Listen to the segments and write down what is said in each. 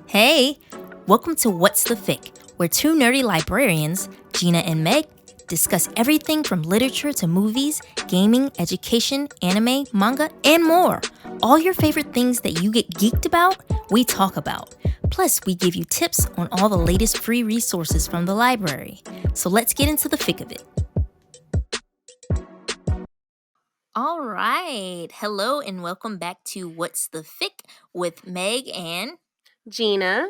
Hey, welcome to What's the FIC, where two nerdy librarians, Gina and Meg, discuss everything from literature to movies, gaming, education, anime, manga, and more. All your favorite things that you get geeked about, we talk about. Plus, we give you tips on all the latest free resources from the library. So let's get into the FIC of it. All right. Hello and welcome back to What's the FIC with Meg and Gina.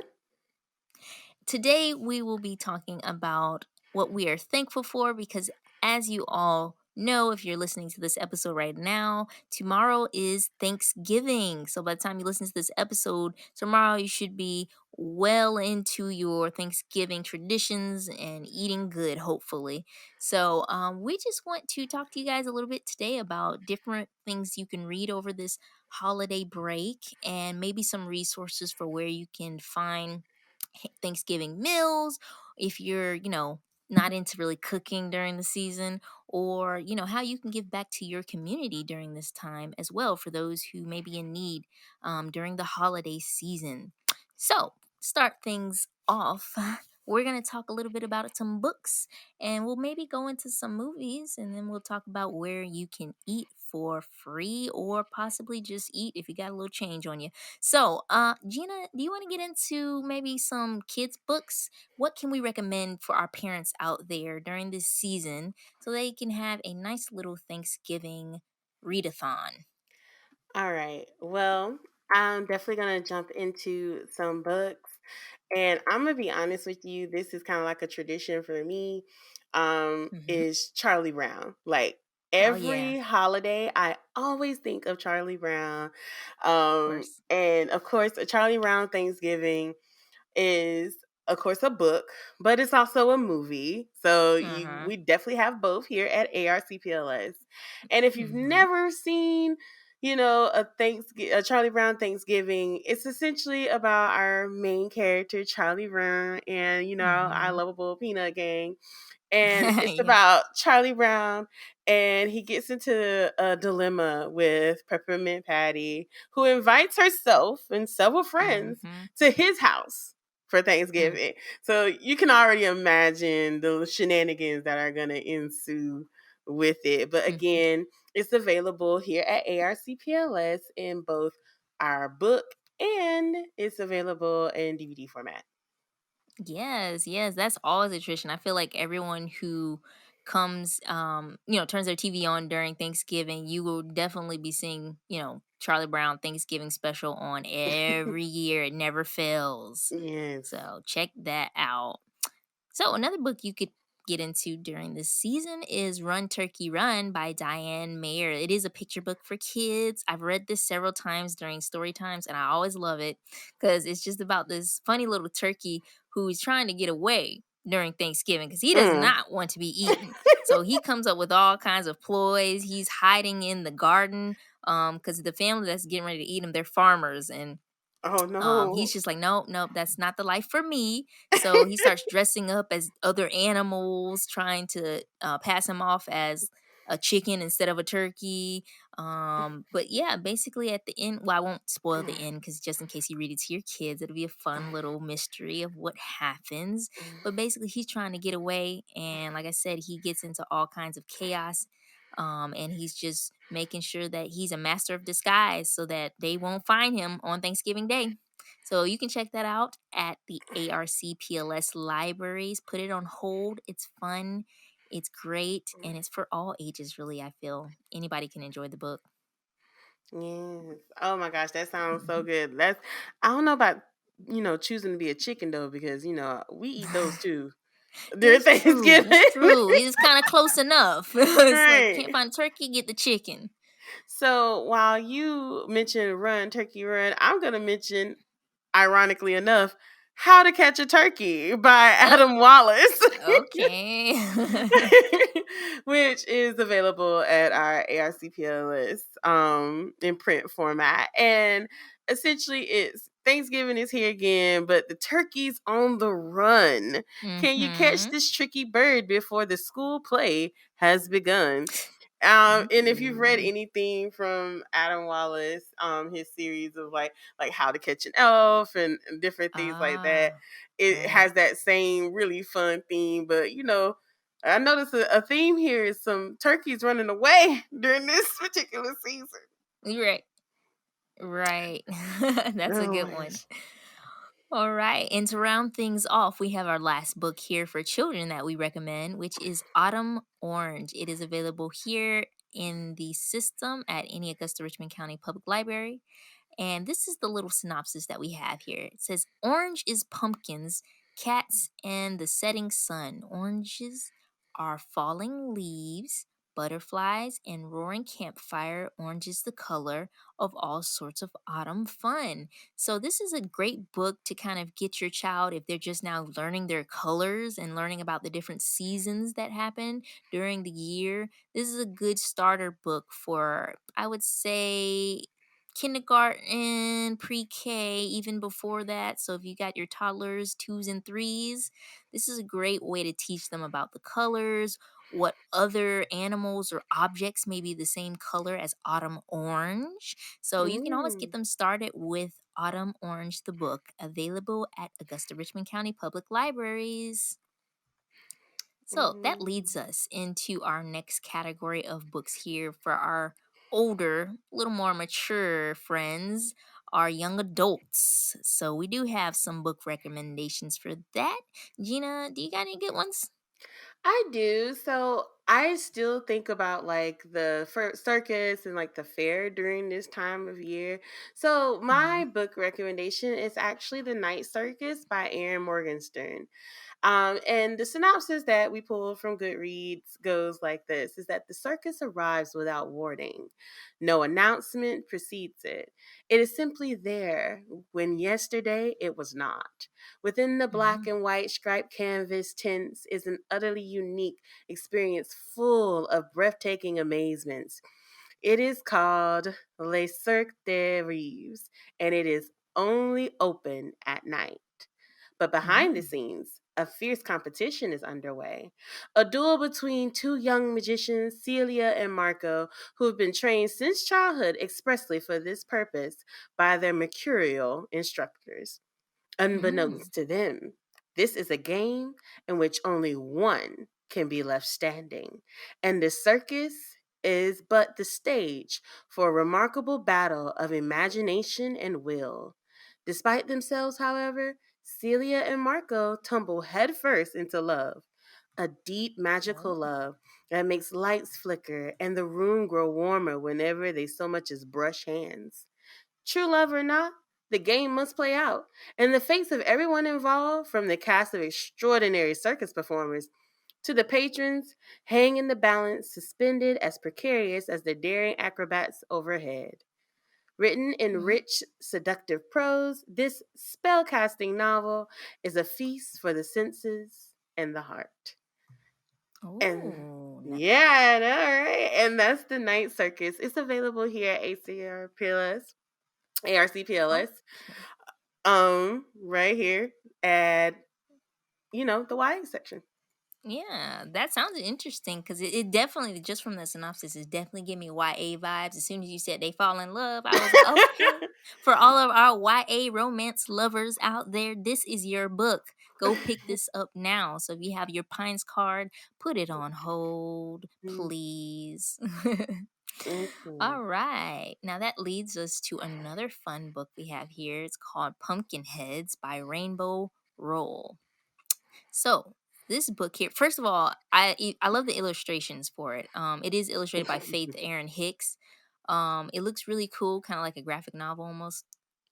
today we will be talking about what we are thankful for because, as you all know, if you're listening to this episode right now, tomorrow is Thanksgiving. So by the time you listen to this episode tomorrow, you should be well into your Thanksgiving traditions and eating good, hopefully. So we just want to talk to you guys a little bit today about different things you can read over this holiday break and maybe some resources for where you can find Thanksgiving meals, if you're, not into really cooking during the season, or, how you can give back to your community during this time as well for those who may be in need during the holiday season. So, start things off. We're going to talk a little bit about some books and we'll maybe go into some movies and then we'll talk about where you can eat for free or possibly just eat if you got a little change on you. So, Gina, do you want to get into maybe some kids' books? What can we recommend for our parents out there during this season so they can have a nice little Thanksgiving readathon? All right. Well, I'm definitely going to jump into some books. And I'm going to be honest with you. This is kind of like a tradition for me. Hmm. Is Charlie Brown. Like Oh yeah, every holiday, I always think of Charlie Brown. of course. And of course, a Charlie Brown Thanksgiving is of course a book, but it's also a movie. So Uh huh. we definitely have both here at ARCPLS. And if you've Hmm. never seen, a Charlie Brown Thanksgiving, it's essentially about our main character Charlie Brown and our Hmm. lovable peanut gang. And it's Yeah. about Charlie Brown, and he gets into a dilemma with Peppermint Patty, who invites herself and several friends Hmm. to his house for Thanksgiving. So you can already imagine the shenanigans that are going to ensue with it. But Mm-hmm. again, it's available here at ARCPLS in both our book and it's available in DVD format. Yes, yes, that's always a tradition. I feel like everyone who comes, turns their TV on during Thanksgiving, you will definitely be seeing, Charlie Brown Thanksgiving special on every year. It never fails. Yes. So check that out. So another book you could get into during this season is Run Turkey Run by Diane Mayer. It is a picture book for kids. I've read this several times during story times and I always love it because it's just about this funny little turkey who's trying to get away during Thanksgiving because he does Mm. not want to be eaten. So he comes up with all kinds of ploys. He's hiding in the garden because the family that's getting ready to eat him, they're farmers and Oh he's no. just like, nope, nope, that's not the life for me. So he starts dressing up as other animals, trying to pass him off as a chicken instead of a turkey. But yeah, basically at the end, well, I won't spoil the end because just in case you read it to your kids, it'll be a fun little mystery of what happens. But basically, he's trying to get away, and like I said, he gets into all kinds of chaos. And he's just making sure that he's a master of disguise so that they won't find him on Thanksgiving Day. So you can check that out at the ARCPLS libraries. Put it on hold. It's fun, it's great, and it's for all ages, really. I feel anybody can enjoy the book. Yes. Oh my gosh, that sounds so Mhm. good. That's I don't know about choosing to be a chicken though because we eat those too during It's true. Thanksgiving. It's true. It's kind of close enough. It's like Right. can't find turkey, get the chicken. So while you mentioned Run Turkey Run, I'm gonna mention, ironically enough, How to Catch a Turkey by Oh, Adam Wallace. okay. Which is available at our ARCPLS in print format. And essentially it's Thanksgiving is here again, but the turkey's on the run. Can you catch Hmm. this tricky bird before the school play has begun? And if you've read Ooh. anything from Adam Wallace, his series of like How to Catch an Elf and different things like that, Ah, it right. has that same really fun theme. But I noticed a theme here is some turkeys running away during this particular season. You're right. Right. That's a Oh good my one. gosh. All right. And to round things off, we have our last book here for children that we recommend, which is Autumn Orange. It is available here in the system at any Augusta-Richmond County Public Library. And this is the little synopsis that we have here. It says, Orange is pumpkins, cats, and the setting sun. Oranges are falling leaves, butterflies, and roaring campfire. Orange is the color of all sorts of autumn fun. So, this is a great book to kind of get your child, if they're just now learning their colors and learning about the different seasons that happen during the year. This is a good starter book for, I would say, kindergarten, pre-K, even before that. So if you got your toddlers, twos and threes, this is a great way to teach them about the colors, what other animals or objects may be the same color as autumn orange. So you can always get Mm, them started with Autumn Orange, the book, available at Augusta-Richmond County Public Libraries. So that mm, leads us into our next category of books here for our older, little more mature friends, our young adults. So we do have some book recommendations for that. Gina, do you got any good ones? I do. So I still think about like the circus and like the fair during this time of year. So Hmm. my book recommendation is actually The Night Circus by Aaron Morgenstern. And the synopsis that we pulled from Goodreads goes like this: is that the circus arrives without warning. No announcement precedes it. It is simply there when yesterday it was not. Within the black Hmm. and white striped canvas tents is an utterly unique experience full of breathtaking amazements. It is called Le Cirque des Rêves, and it is only open at night. But behind the Hmm. scenes, a fierce competition is underway. A duel between two young magicians, Celia and Marco, who have been trained since childhood expressly for this purpose by their mercurial instructors. Hmm. Unbeknownst to them, this is a game in which only one can be left standing, and the circus is but the stage for a remarkable battle of imagination and will. Despite themselves, however, Celia and Marco tumble headfirst into love, a deep magical Oh. love that makes lights flicker and the room grow warmer whenever they so much as brush hands. True love or not, the game must play out, and the fates of everyone involved, from the cast of extraordinary circus performers to the patrons, hang in the balance, suspended as precarious as the daring acrobats overhead. Written in Hmm. rich, seductive prose, this spellcasting novel is a feast for the senses and the heart. And Oh, yeah, I know, right? And that's The Night Circus. It's available here at ARCPLS, okay. right here at the YA section. Yeah, that sounds interesting because it definitely, just from the synopsis, it definitely gave me YA vibes. As soon as you said they fall in love, I was like, okay. For all of our YA romance lovers out there, this is your book. Go pick this up now. So if you have your Pines card, put it on hold, please. Mhm. All right. Now that leads us to another fun book we have here. It's called Pumpkinheads by Rainbow Roll. So this book here, first of all, I love the illustrations for it. It is illustrated by Faith Aaron Hicks. It looks really cool, kind of like a graphic novel almost,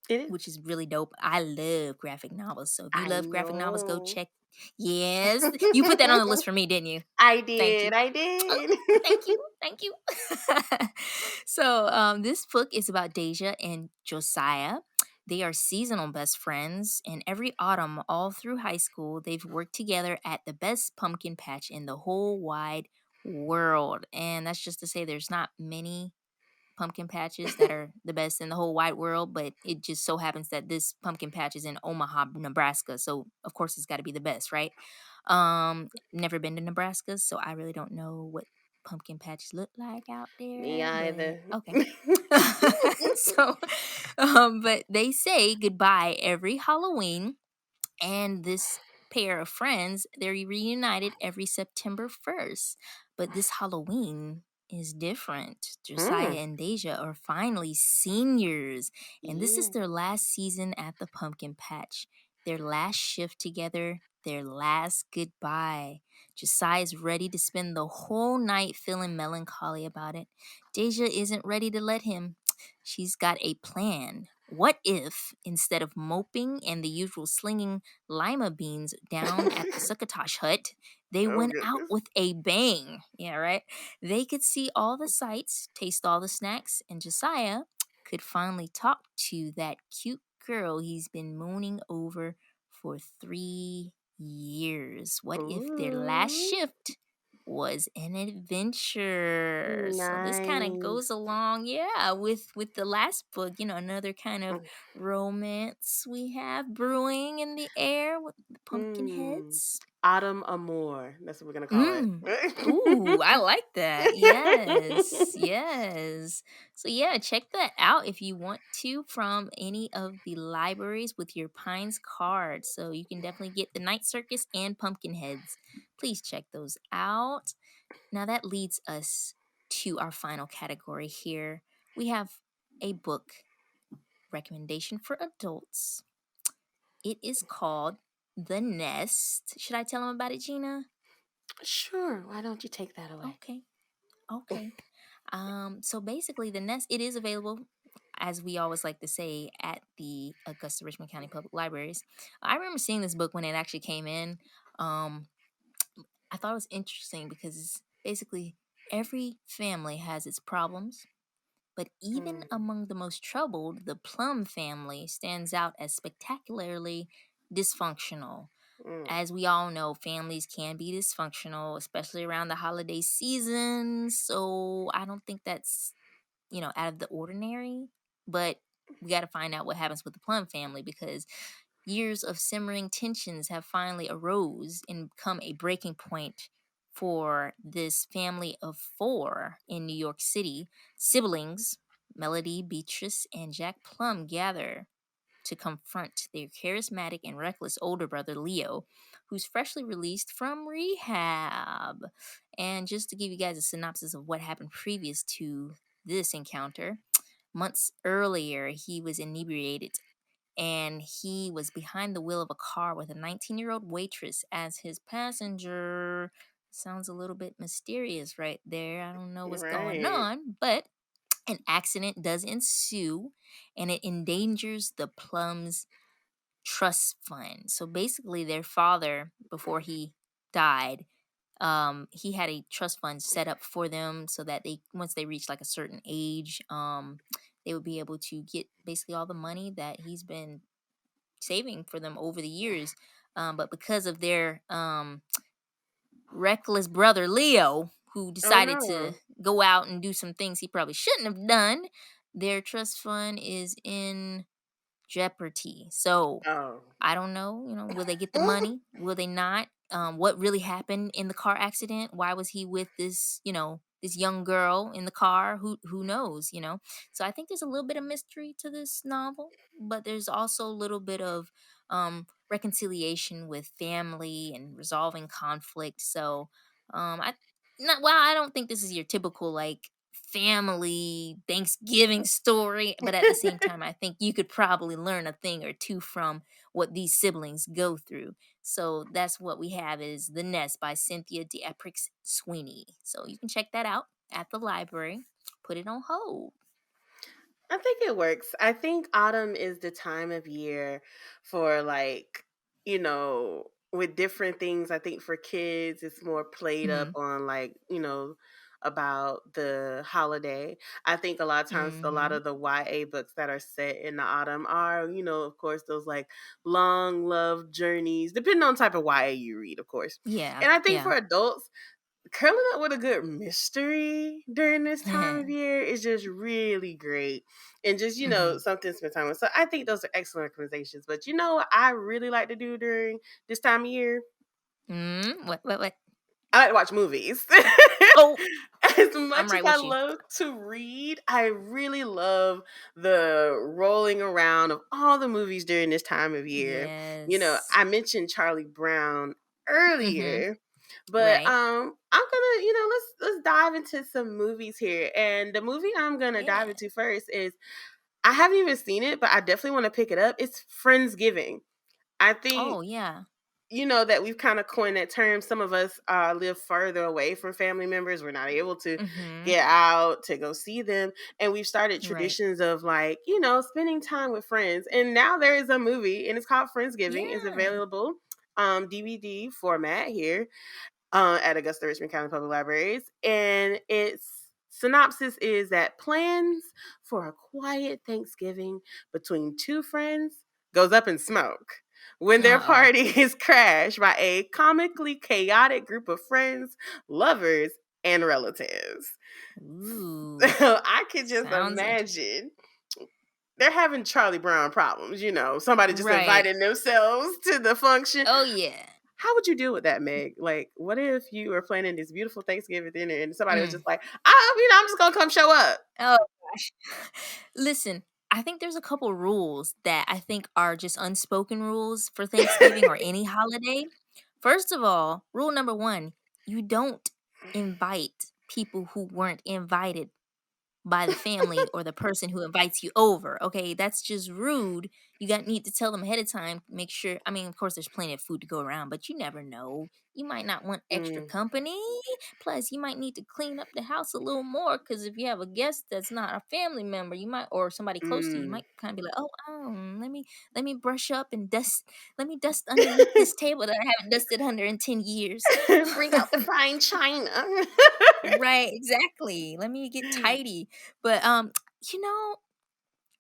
It is. which is really dope. I love graphic novels, so if you I love graphic novels, go know. check. Yes, you put that on the list for me, didn't you? I Thank did. you. I Oh, did. thank you. Thank you. So, this book is about Deja and Josiah. They are seasonal best friends, and every autumn, all through high school, they've worked together at the best pumpkin patch in the whole wide world. And that's just to say, there's not many pumpkin patches that are the best in the whole wide world, but it just so happens that this pumpkin patch is in Omaha, Nebraska. So, of course, it's got to be the best, right? Never been to Nebraska, so I really don't know what. pumpkin patches look like out Me there, but either. okay. So, but they say goodbye every Halloween, and this pair of friends, they're reunited every September 1st. But this Halloween is different. Josiah Hmm. and Deja are finally seniors, and this is Yeah. their last season at the pumpkin patch, their last shift together, their last goodbye. Josiah's ready to spend the whole night feeling melancholy about it. Deja isn't ready to let him. She's got a plan. What if, instead of moping and the usual slinging lima beans down at the succotash hut, they Oh went out goodness. with a bang? Yeah, right? They could see all the sights, taste all the snacks, and Josiah could finally talk to that cute girl he's been mooning over for 3 years. What if their last Ooh. shift was an adventure? So this kind of goes Nice. along, yeah, with the last book, another kind of romance we have brewing in the air with the pumpkin Mm. heads. Autumn Amour. That's what we're gonna call Mm. Ooh, I it. like that. Yes, yes. So yeah, check that out if you want to from any of the libraries with your Pines card. So you can definitely get the Night Circus and Pumpkin Heads. Please check those out. Now that leads us to our final category here. We have a book recommendation for adults. It is called The Nest. Should I tell them about it, Gina? Sure. Why don't you take that away? Okay. Okay. So basically, The Nest, it is available, as we always like to say, at the Augusta-Richmond County Public Libraries. I remember seeing this book when it actually came in. Um, I thought it was interesting because basically every family has its problems, but even Mm, among the most troubled, the Plum family stands out as spectacularly dysfunctional. mm, As we all know, families can be dysfunctional, especially around the holiday season. So I don't think that's, out of the ordinary. But we got to find out what happens with the Plum family because years of simmering tensions have finally arose and become a breaking point for this family of four in New York City. Siblings Melody, Beatrice, and Jack Plum gather to confront their charismatic and reckless older brother Leo, who's freshly released from rehab. And just to give you guys a synopsis of what happened previous to this encounter, months earlier, he was inebriated and he was behind the wheel of a car with a 19-year-old waitress as his passenger. Sounds a little bit mysterious right there. I don't know what's going right. on, but an accident does ensue and it endangers the Plums trust fund. So basically, their father, before he died, he had a trust fund set up for them so that they, once they reach like a certain age, they would be able to get basically all the money that he's been saving for them over the years. But because of their reckless brother Leo, who Oh decided to no. go out and do some things he probably shouldn't have done, their trust fund is in jeopardy. So Oh. I don't know, will they get the money? Will they not? What really happened in the car accident? Why was he with this, this young girl in the car? Who knows? So I think there's a little bit of mystery to this novel, but there's also a little bit of reconciliation with family and resolving conflict. So I not well, I don't think this is your typical like family Thanksgiving story, but at the same time, I think you could probably learn a thing or two from what these siblings go through. So that's what we have is The Nest by Cynthia D'Aprix Sweeney. So you can check that out at the library. Put it on hold. I think it works. I think autumn is the time of year for like, with different things. I think for kids, it's more played up Mm-hmm. on like, about the holiday. I think a lot of times a lot Mm-hmm. of the YA books that are set in the autumn are, of course, those like long love journeys, depending on the type of YA you read, of course. Yeah. And I think Yeah. for adults, curling up with a good mystery during this time of year is just really great. And just, Mm-hmm. something to spend time with. So I think those are excellent recommendations. But you know what I really like to do during this time of year? Mm, what? I like to watch movies. Oh. As I'm much as right I with you. love to read, I really love the rolling around of all the movies during this time of year. Yes. I mentioned Charlie Brown Mhm. earlier, but Right. I'm gonna, let's dive into some movies here. And the movie I'm gonna dive Yeah. into first is, I haven't even seen it, but I definitely want to pick it up. It's Friendsgiving. I think Oh, yeah. that we've kind of coined that term. Some of us live further away from family members. We're not able to Mhm. get out to go see them. And we've started Right. traditions of, like, spending time with friends. And now there is a movie, and it's called Friendsgiving. It's Yeah. available DVD format here at Augusta-Richmond County Public Libraries. And its synopsis is that plans for a quiet Thanksgiving between two friends goes up in smoke when their Uh-oh. party is crashed by a comically chaotic group of friends, lovers, and relatives. Ooh. So I could just Sounds interesting. imagine they're having Charlie Brown problems, somebody just Right. inviting themselves to the function. Oh, yeah. How would you deal with that, Meg? Like, what if you were planning this beautiful Thanksgiving dinner and somebody was Mm. just like, I'm just gonna come show up. Oh, gosh. Listen, I think there's a couple rules that I think are just unspoken rules for Thanksgiving or any holiday. First of all, rule number 1, you don't invite people who weren't invited by the family or the person who invites you over. Okay, that's just rude. You got need to tell them ahead of time. Make sure. I mean, of course, there's plenty of food to go around, but you never know. You might not want extra Mm, company. Plus, you might need to clean up the house a little more because if you have a guest that's not a family member, you might or somebody close to you, you mm. might kind of be like, oh, let me brush up and dust. Let me dust underneath this table that I haven't dusted under in 10 years. Bring out the fine china. Right, exactly. Let me get tidy. But you know,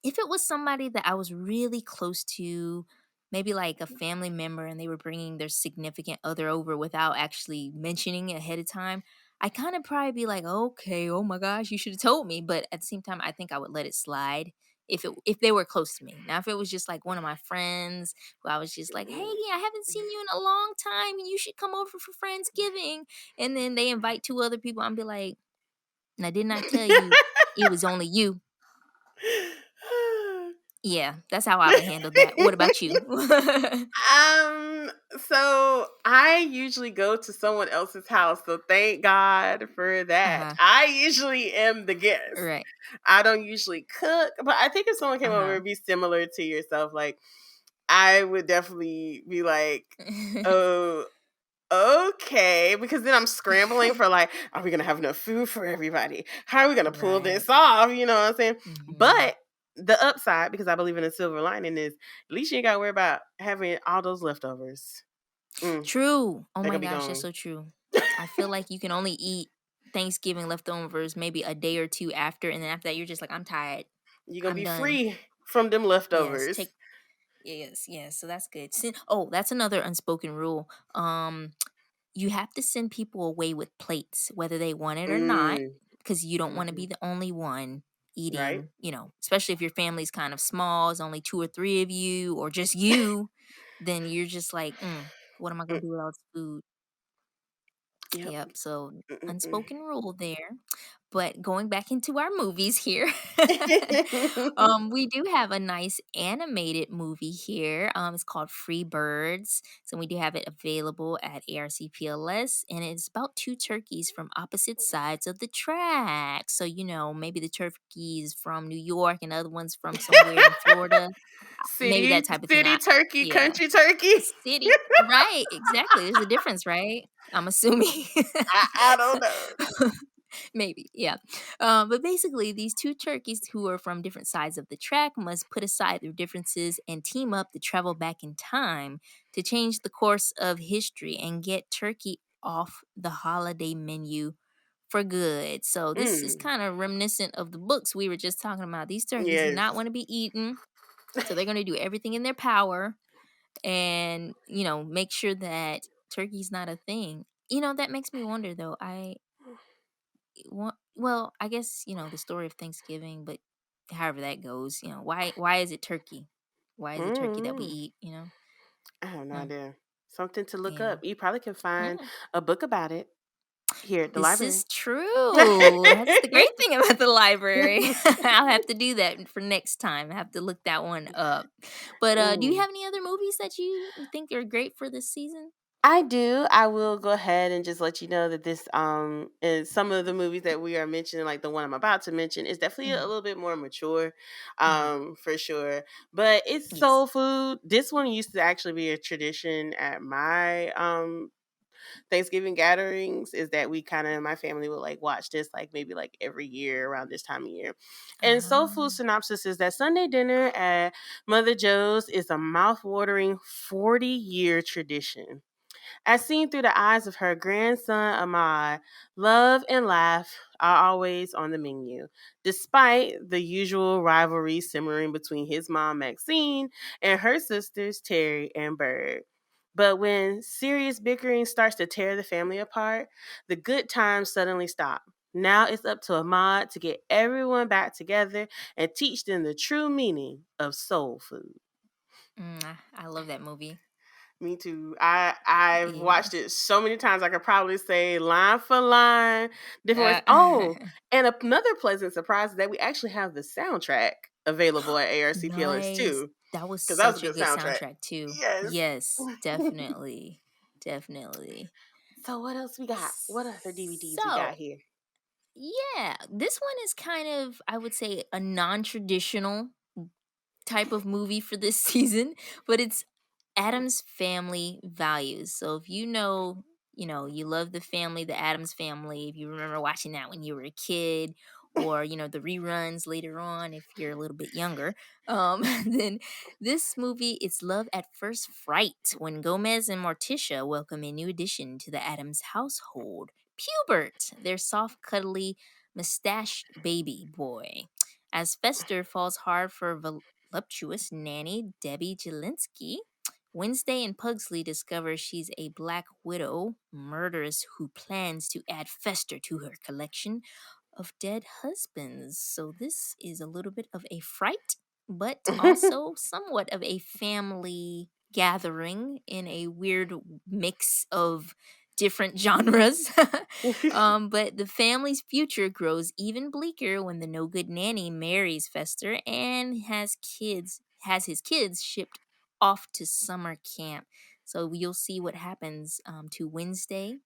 if it was somebody that I was really close to, maybe like a family member, and they were bringing their significant other over without actually mentioning it ahead of time, I kind of probably be like, okay, oh my gosh, you should have told me. But at the same time, I think I would let it slide if they were close to me. Now, if it was just like one of my friends who I was just like, hey, I haven't seen you in a long time, and you should come over for Friendsgiving, and then they invite two other people, I'd be like, now didn't I tell you it was only you? Yeah, that's how I would handle that. What about you? Um, so I usually go to someone else's house, so thank God for that. Uh-huh. I usually am the guest. Right. I don't usually cook, but I think if someone came over, Uh-huh. it'd be similar to yourself. Like, I would definitely be like, oh, okay, because then I'm scrambling for, like, are we gonna have enough food for everybody? How are we gonna pull Right. this off? You know what I'm saying? Mhm. But the upside, because I believe in a silver lining, is at least you ain't gotta worry about having all those leftovers. Mm, True. Oh they're my gonna be gosh, that's gone. so true. I feel like you can only eat Thanksgiving leftovers maybe a day or 2 after, and then after that, you're just like, "I'm tired. You're gonna I'm be done." free from them Yes, leftovers. take yes, yes, so that's good. Oh, that's another unspoken rule. You have to send people away with plates, whether they want it or not, Mm, because you don't want to be mhm, the only one right? eating, especially if your family's kind of small, it's only 2 or 3 of you or just you, then you're just like, what am I Mm, gonna do with all this food? yep. Yep, so Mm-mm-mm. unspoken rule there. But going back into our movies here, we do have a nice animated movie here. It's called Free Birds. So we do have it available at ARCPLS, and it's about two turkeys from opposite sides of the track. So, maybe the turkeys from New York and other ones from somewhere in Florida. Maybe city, that type of thing. city turkey, Yeah. country turkey. City. Right, exactly. There's a difference, right? I'm assuming. I don't know. Maybe, yeah. But basically, these two turkeys who are from different sides of the track must put aside their differences and team up to travel back in time to change the course of history and get turkey off the holiday menu for good. So, this is Mm, kind of reminiscent of the books we were just talking about. These turkeys do yes. not want to be eaten. So, they're going to do everything in their power and, make sure that turkey's not a thing. That makes me wonder though. Well, I guess, the story of Thanksgiving, but however that goes, why is it turkey? Why is it turkey that we Mm, eat? I have no Hmm, idea. Something to look yeah. up. You probably can find Yeah. a book about it. here at the This library. is true. That's the great thing about the library. I'll have to do that for next time. I have to look that one up. But do you Ooh. have any other movies that you think are great for this season? I do. I will go ahead and just let you know that this is some of the movies that we are mentioning, like the one I'm about to mention, is definitely a Hmm. little bit more mature, Hmm. for sure. But it's Yes. soul food. This one used to actually be a tradition at my Thanksgiving gatherings, is that we kind of, my family would like watch this like maybe like every year around this time of year. And soul food Ah. synopsis is that Sunday dinner at Mother Joe's is a mouth-watering 40-year tradition. As seen through the eyes of her grandson Ahmad, love and laugh are always on the menu, despite the usual rivalry simmering between his mom Maxine and her sisters Terry and Bird. But when serious bickering starts to tear the family apart, the good times suddenly stop. Now it's up to Ahmad to get everyone back together and teach them the true meaning of soul food. I love that movie. Me too. I've Yeah. watched it so many times. I could probably say line for line, different ways. Uh, Oh, and another pleasant surprise is that we actually have the soundtrack available at ARCPLS nice. too, That was because that was a such a good good soundtrack. soundtrack too. Yes. Yes, definitely. Definitely. So what else we got? What other DVDs we got So, here? yeah, this one is kind of, I would say, a non-traditional type of movie for this season, but it's Adam's Family Values. So if you love the family, the Adams Family, if you remember watching that when you were a kid, or the reruns later on if you're a little bit younger, then this movie, it's love at first fright when Gomez and Morticia welcome a new addition to the Adams household, Pubert, their soft, cuddly, mustached baby boy. As Fester falls hard for voluptuous nanny Debbie Jelinski, Wednesday and Pugsley discover she's a black widow murderess who plans to add Fester to her collection of dead husbands. So this is a little bit of a fright, but also somewhat of a family gathering in a weird mix of different genres. But the family's future grows even bleaker when the no good nanny marries Fester and has his kids shipped off to summer camp. So you'll see what happens to Wednesday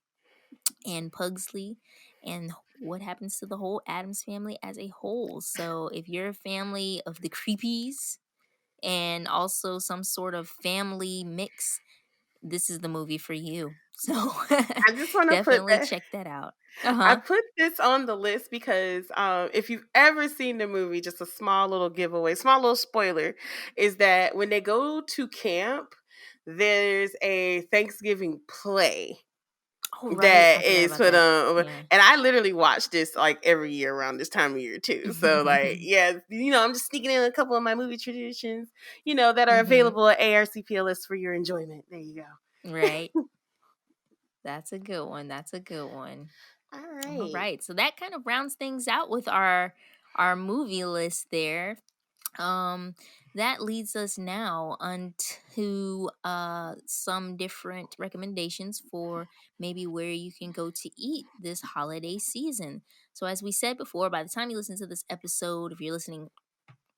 and Pugsley and what happens to the whole Adams family as a whole. So if you're a family of the creepies and also some sort of family mix, this is the movie for you. So I just want to put definitely that. check that out. I Uh-huh. put this on the list because if you've ever seen the movie, just a small little giveaway, small little spoiler, is that when they go to camp, there's a Thanksgiving play Oh, right. I that forgot is about put that. on, Yeah. and I literally watch this like every year around this time of year too. So like, yeah, I'm just sneaking in a couple of my movie traditions, that are Hmm. available at ARCPLS for your enjoyment. There you Right. go. That's a good one. That's a good one. All All right. right. So that kind of rounds things out with our movie list there. Um, that leads us now onto some different recommendations for maybe where you can go to eat this holiday season. So as we said before, by the time you listen to this episode, if you're listening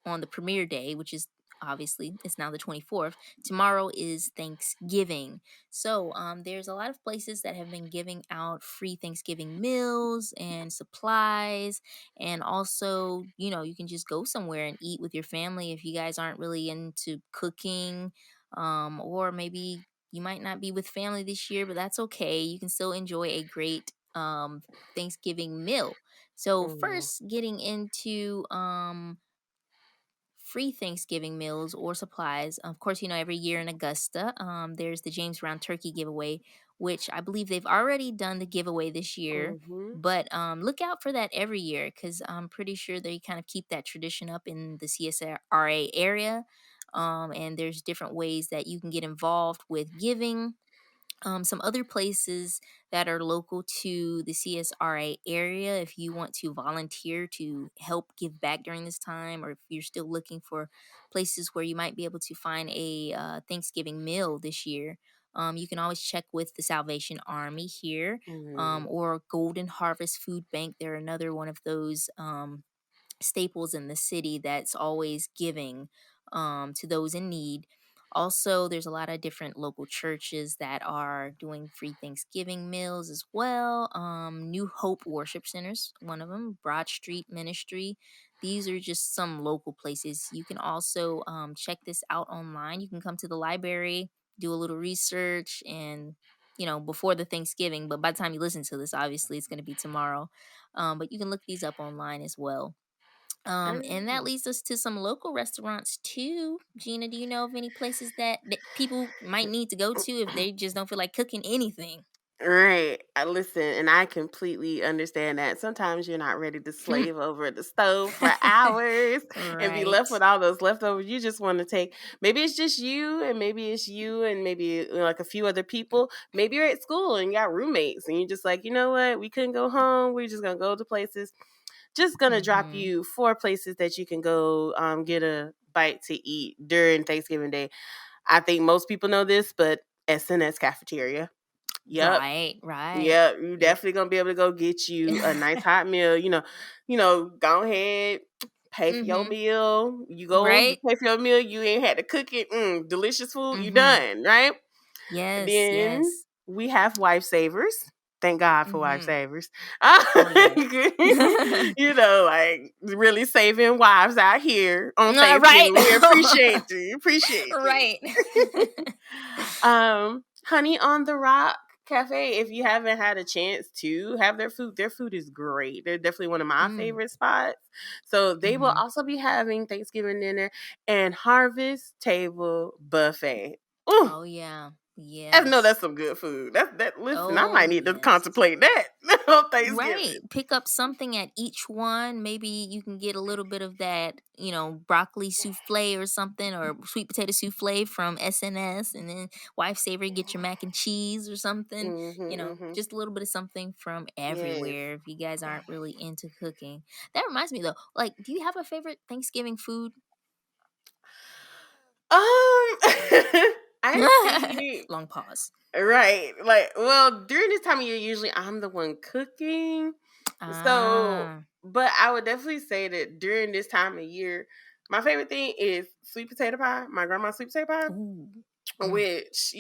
on the premiere day, which is obviously it's now the 24th, tomorrow is Thanksgiving. So there's a lot of places that have been giving out free Thanksgiving meals and supplies, and also you can just go somewhere and eat with your family if you guys aren't really into cooking, or maybe you might not be with family this year, but that's okay. You can still enjoy a great Thanksgiving meal. So Mm. first, getting into free Thanksgiving meals or supplies. Of course, every year in Augusta, there's the James Brown Turkey giveaway, which I believe they've already done the giveaway this year. Mhm. But look out for that every year because I'm pretty sure they kind of keep that tradition up in the CSRA area. And there's different ways that you can get involved with giving. Some other places that are local to the CSRA area, if you want to volunteer to help give back during this time, or if you're still looking for places where you might be able to find a Thanksgiving meal this year, You can always check with the Salvation Army here, Mhm. or Golden Harvest Food Bank. They're another one of those staples in the city that's always giving to those in need. Also, there's a lot of different local churches that are doing free Thanksgiving meals as well. New Hope Worship Centers, one of them, Broad Street Ministry. These are just some local places. You can also check this out online. You can come to the library, do a little research, and before the Thanksgiving. But by the time you listen to this, obviously it's going to be tomorrow. But you can look these up online as well. And that Oh. leads us to some local restaurants too. Gina, do you know of any places that people might need to go to if they just don't feel like cooking anything? Right. I listen, and I completely understand that. Sometimes you're not ready to slave over the stove for hours and be left Right. with all those leftovers. You just want to take, maybe it's just you, and maybe it's you, and maybe like a few other people. Maybe you're at school and you got roommates, and you're just like, you know what? We couldn't go home. We're just going to go to places. Just going to drop Mm-hmm. you 4 places that you can go get a bite to eat during Thanksgiving Day. I think most people know this, but SNS Cafeteria. Yep. Right. Right. Yeah, you Yep. definitely gonna be able to go get you a nice hot meal. Go ahead, pay for your Mm-hmm. meal. You go, you Right. pay for your meal. You ain't had to cook it. Delicious food. You Mm-hmm. done, right? Yes. Then Yes. we have wife savers. Thank God for wife Mm-hmm. savers. Oh yes. Like really saving wives out here on Right. Thanksgiving. We appreciate you. Appreciate you. Right. Honey on the Rock Cafe. If you haven't had a chance to have their food is great. They're definitely one of my Mm. favorite spots. So they will Mm-hmm. also be having Thanksgiving dinner and Harvest Table Buffet. Ooh, Oh yeah. I know Yes. that's some good food. That's that. Listen, I Oh might need to yes. contemplate that on Right. Thanksgiving. Pick up something at each one. Maybe you can get a little bit of that, broccoli souffle or something, or sweet potato souffle from SNS, and then wife savory, get your mac and cheese or something. Mm-hmm. Just a little bit of something from Yes. everywhere if you guys aren't really into cooking. That reminds me though, like, do you have a favorite Thanksgiving food? I think Long pause. right. Like, well, during this time of year, usually I'm the one cooking. So, Ah. but I would definitely say that during this time of year, my favorite thing is sweet potato pie, my grandma's sweet potato pie, Ooh. Mm. which,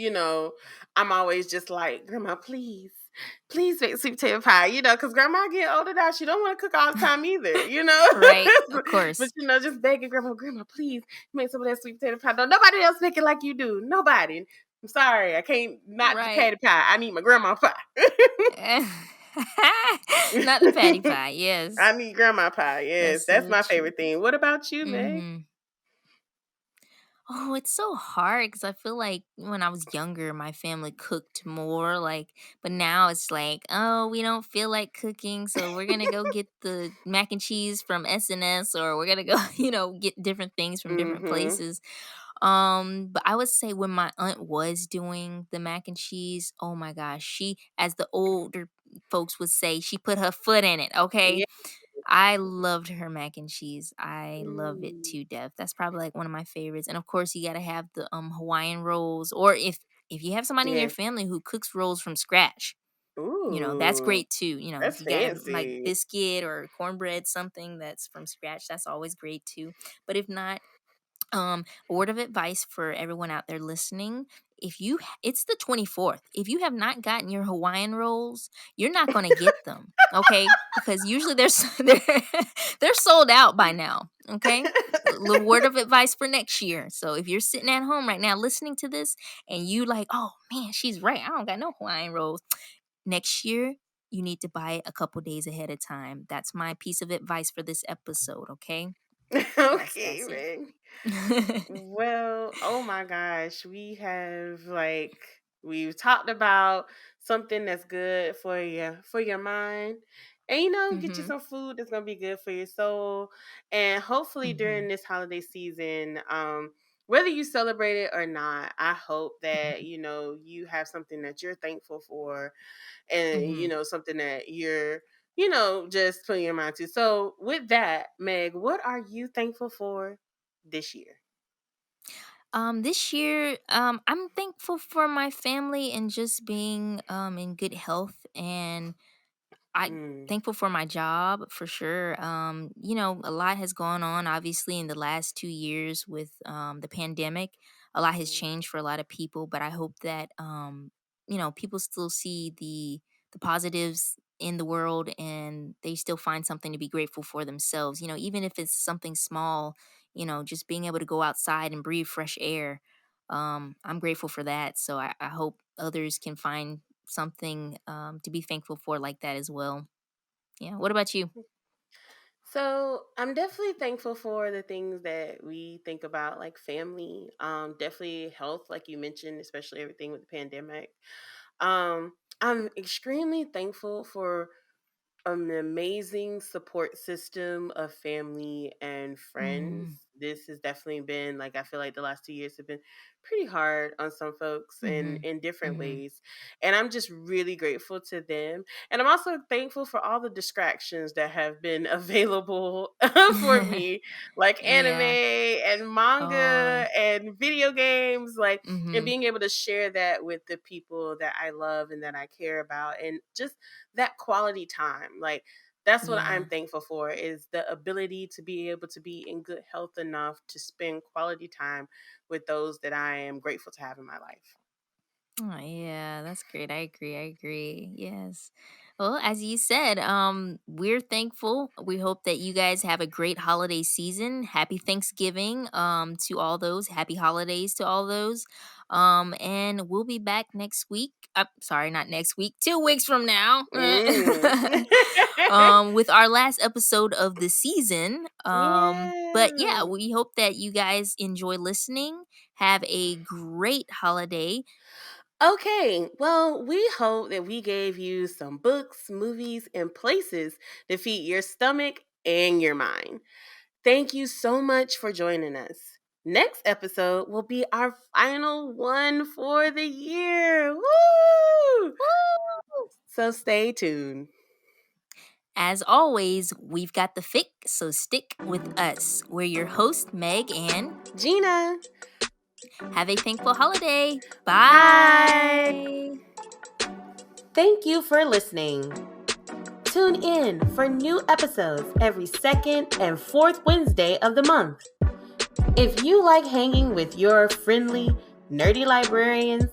I'm always just like, Grandma, please make sweet potato pie, because grandma get older now. She don't want to cook all the time either, Right. Of course. but, just begging grandma, please make some of that sweet potato pie. No, nobody else make it like you do. Nobody. I'm sorry. I can't not the Right. patty pie. I need my grandma pie. Not the patty pie, yes. I need grandma pie. Yes, That's that's so my true. favorite thing. What about you, Meg? Mhm. Oh, it's so hard because I feel like when I was younger, my family cooked more, like, but now it's like, "Oh, we don't feel like cooking, so we're gonna go get the mac and cheese from SNS, or we're gonna go, get different things from different Mm-hmm. places." But I would say when my aunt was doing the mac and cheese, oh my gosh, she, as the older folks would say, she put her foot in it, okay? Yeah. I loved her mac and cheese. I love it Mm. to death. That's probably like one of my favorites. And of course, you got to have the Hawaiian rolls, or if you have somebody in your Yes. family who cooks rolls from scratch, that's Ooh, great too. If that's you got a like fancy. biscuit or cornbread, something that's from scratch, that's always great too. But if not, a word of advice for everyone out there listening: it's the 24th. If you have not gotten your Hawaiian rolls, you're not going to get them, okay? Because usually they're sold out by now, okay? Little word of advice for next year. So if you're sitting at home right now listening to this and you like, "Oh man, she's right. I don't got no Hawaiian rolls." Next year, you need to buy it a couple days ahead of time. That's my piece of advice for this episode, okay? Okay, That's it. man. Well, oh my gosh, we've talked about something that's good for your mind. And get you Mhm. some food that's gonna be good for your soul. And hopefully during Mhm. this holiday season, whether you celebrate it or not, I hope that, Mhm. you have something that you're thankful for and Mhm. something that you're just putting your mind to. So with that, Meg, what are you thankful for this year? This year, I'm thankful for my family and just being in good health, and I Mm, thankful for my job for sure. A lot has gone on obviously in the last 2 years with the pandemic. A lot has mm, changed for a lot of people, but I hope that people still see the positives in the world, and they still find something to be grateful for themselves. Even if it's something small, just being able to go outside and breathe fresh air. I'm grateful for that. So I hope others can find something to be thankful for like that as well. Yeah. What about you? So I'm definitely thankful for the things that we think about, like family, definitely health, like you mentioned, especially everything with the pandemic. I'm extremely thankful for an amazing support system of family and Mm-hmm. friends. This has definitely been like, I feel like the last 2 years have been pretty hard on some folks Mm-hmm. in different Mm-hmm. ways. And I'm just really grateful to them. And I'm also thankful for all the distractions that have been available for me, like anime Yeah. and Oh. manga and video games, like, and Mm-hmm. being able to share that with the people that I love and that I care about, and just that quality time. Like, that's what I'm Yeah. thankful for, is the ability to be able to be in good health enough to spend quality time with those that I am grateful to have in my life. Oh, yeah, that's great. I agree. I agree. Yes. Well, as you said, we're thankful. We hope that you guys have a great holiday season. Happy Thanksgiving to all those. Happy holidays to all those. And we'll be back next week. Sorry, not next week. 2 weeks from now. Mm. With our last episode of the season. But yeah, Yeah. we hope that you guys enjoy listening. Have a great holiday. Okay, well, we hope that we gave you some books, movies, and places to feed your stomach and your mind. Thank you so much for joining us. Next episode will be our final one for the year. Woo! Woo! So stay tuned. As always, we've got the FIC, so stick with us. We're your host, Meg, and Gina, have a thankful holiday. bye. Bye. Thank you for listening. Tune in for new episodes every second and fourth Wednesday of the month. If you like hanging with your friendly, nerdy librarians,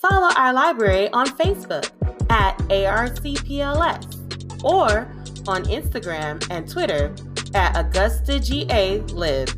follow our library on Facebook at ARCPLS or on Instagram and Twitter at AugustaGA Lib.